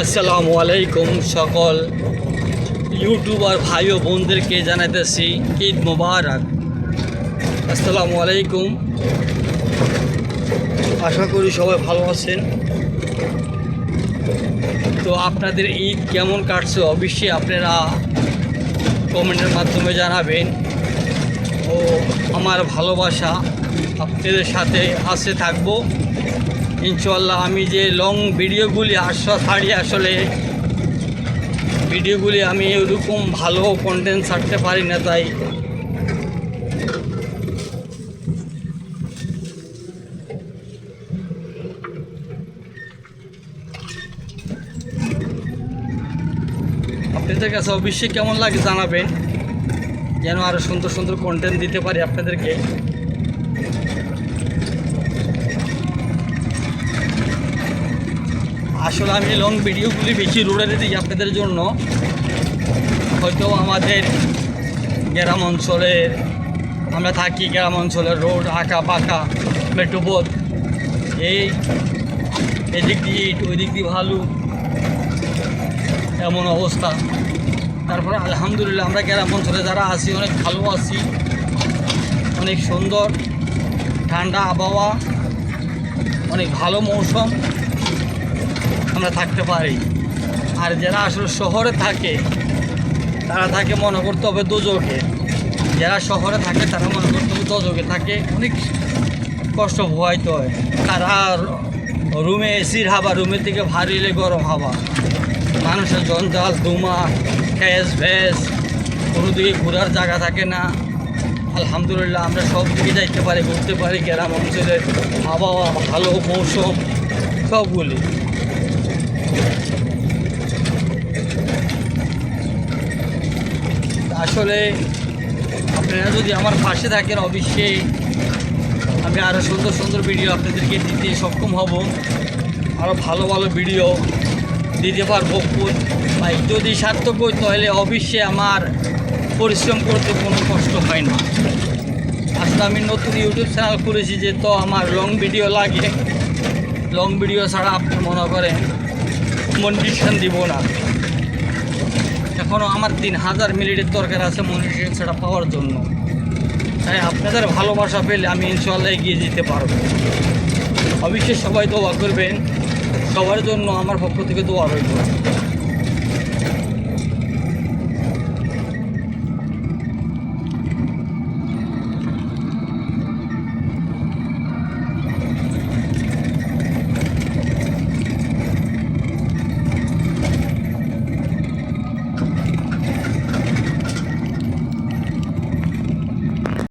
আসসালামু আলাইকুম সকল ইউটিউবার ভাই ও বোনদেরকে জানাইতেছি ঈদ মোবারক। আসসালামু আলাইকুম। আশা করি সবাই ভালো আছেন। তো আপনাদের ঈদ কেমন কাটছে অবশ্যই আপনারা কমেন্টের মাধ্যমে জানাবেন। ও আমার ভালোবাসা আপনাদের সাথে আসে থাকবো ইনশাআল্লাহ। আমি যে লং ভিডিওগুলি আসলে ভিডিওগুলি আমি এরকম ভালো কন্টেন্ট ছাড়তে পারি না, তাই আপনাদের কাছে অবশ্যই কেমন লাগে জানাবেন, যেন আরও সুন্দর সুন্দর কন্টেন্ট দিতে পারি আপনাদেরকে। আসলে আমি লং ভিডিওগুলি বেশি রোডে দিই আপনাদের জন্য। হয়তো আমাদের গ্রাম অঞ্চলের, আমরা থাকি গ্রাম অঞ্চলের রোড আঁকা পাকা মেট্রোপথ, এদিক দিয়ে ইট ওই দিক দিয়ে ভালো এমন অবস্থা। তারপরে আলহামদুলিল্লাহ আমরা গ্রাম অঞ্চলে যারা আছি অনেক ভালো আছি, অনেক সুন্দর ঠান্ডা আবহাওয়া, অনেক ভালো মৌসুম আমরা থাকতে পারি। আর যারা আসলে শহরে থাকে তারা থাকে মনে করতে হবে দোজকে, যারা শহরে থাকে তারা মনে করতে হবে দোজকে থাকে, অনেক কষ্ট ভোগাইতে হয়। তারা রুমে এসির হাওয়া, রুমের থেকে ভারিলে গরম হাওয়া, মানুষের জঞ্জাল ধুমা গ্যাস ভ্যাস, কোনো দিকে ঘোরার জায়গা থাকে না। আলহামদুলিল্লাহ আমরা সব দিকে যাইতে পারি, ঘুরতে পারি। গ্রাম অঞ্চলের আবহাওয়া ভালো, মৌসুম সবগুলি। আসলে আপনারা যদি আমার পাশে থাকেন অবশ্যই আমি আরও সুন্দর সুন্দর ভিডিও আপনাদেরকে দিতে সক্ষম হব, আরও ভালো ভালো ভিডিও দিতে পারবো। ভাই যদি সার্থক হয় তাহলে অবশ্যই আমার পরিশ্রম করতে কোনো কষ্ট হয় না। আসলে আমি নতুন ইউটিউব চ্যানেল করেছি, যে তো আমার লং ভিডিও লাগে। লং ভিডিও ছাড়া আপনি মনে করেন মনিটেশন দিব না। এখনও আমার 3000 মিনিটের দরকার আছে মনিটেশন ছাড়া পাওয়ার জন্য। তাই আপনাদের ভালোবাসা পেলে আমি ইনশাআল্লাহ এগিয়ে যেতে পারবো। অবশ্যই সবাই দোয়া করবেন, সবার জন্য আমার পক্ষ থেকে দোয়া রইল।